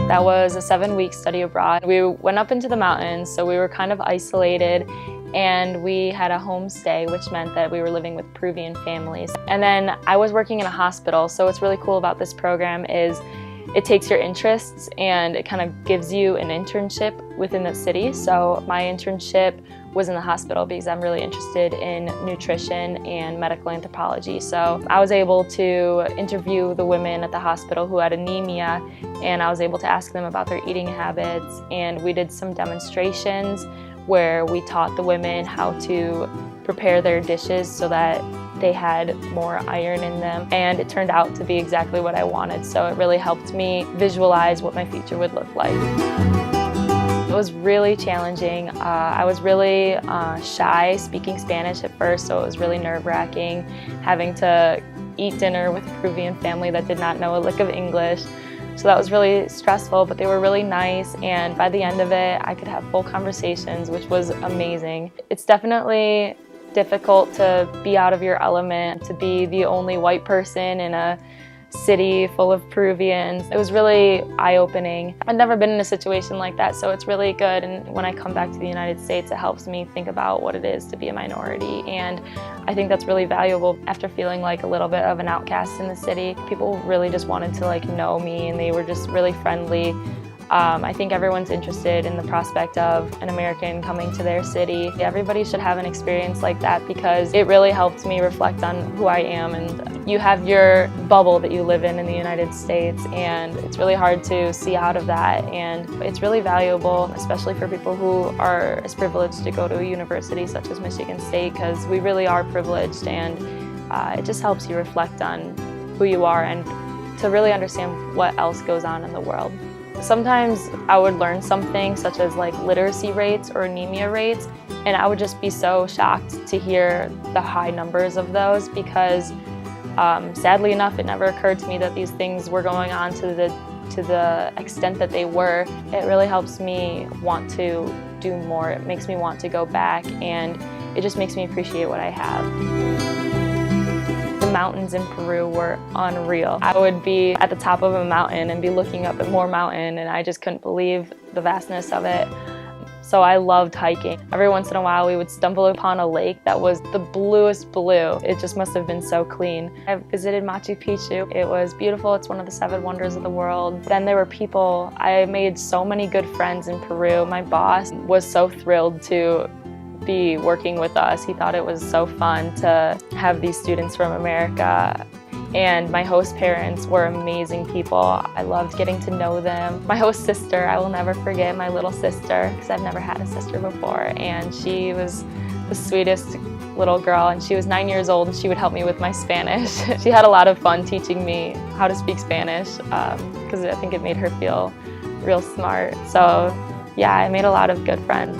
That was a 7-week study abroad. We went up into the mountains, so we were kind of isolated, and we had a homestay, which meant that we were living with Peruvian families. And then I was working in a hospital, so what's really cool about this program is it takes your interests and it kind of gives you an internship within the city. So my internship was in the hospital because I'm really interested in nutrition and medical anthropology. So I was able to interview the women at the hospital who had anemia, and I was able to ask them about their eating habits, and we did some demonstrations where we taught the women how to prepare their dishes so that they had more iron in them, and it turned out to be exactly what I wanted. So it really helped me visualize what my future would look like. It was really challenging. I was really shy speaking Spanish at first, so it was really nerve-wracking having to eat dinner with a Peruvian family that did not know a lick of English. So that was really stressful, but they were really nice, and by the end of it, I could have full conversations, which was amazing. It's definitely difficult to be out of your element, to be the only white person in a city full of Peruvians. It was really eye-opening. I'd never been in a situation like that, so it's really good, and when I come back to the United States, it helps me think about what it is to be a minority, and I think that's really valuable. After feeling like a little bit of an outcast in the city, people really just wanted to know me, and they were just really friendly. I think everyone's interested in the prospect of an American coming to their city. Everybody should have an experience like that because it really helped me reflect on who I am. And you have your bubble that you live in the United States, and it's really hard to see out of that. And it's really valuable, especially for people who are as privileged to go to a university such as Michigan State, because we really are privileged, and it just helps you reflect on who you are and to really understand what else goes on in the world. Sometimes I would learn something such as literacy rates or anemia rates, and I would just be so shocked to hear the high numbers of those because sadly enough it never occurred to me that these things were going on to the extent that they were. It really helps me want to do more. It makes me want to go back, and it just makes me appreciate what I have. The mountains in Peru were unreal. I would be at the top of a mountain and be looking up at more mountain, and I just couldn't believe the vastness of it. So I loved hiking. Every once in a while we would stumble upon a lake that was the bluest blue. It just must have been so clean. I visited Machu Picchu. It was beautiful. It's one of the 7 wonders of the world. Then there were people. I made so many good friends in Peru. My boss was so thrilled to be working with us. He thought it was so fun to have these students from America. And my host parents were amazing people. I loved getting to know them. My host sister, I will never forget my little sister, because I've never had a sister before, and she was the sweetest little girl, and she was 9 years old, and she would help me with my Spanish. She had a lot of fun teaching me how to speak Spanish because I think it made her feel real smart. So yeah, I made a lot of good friends.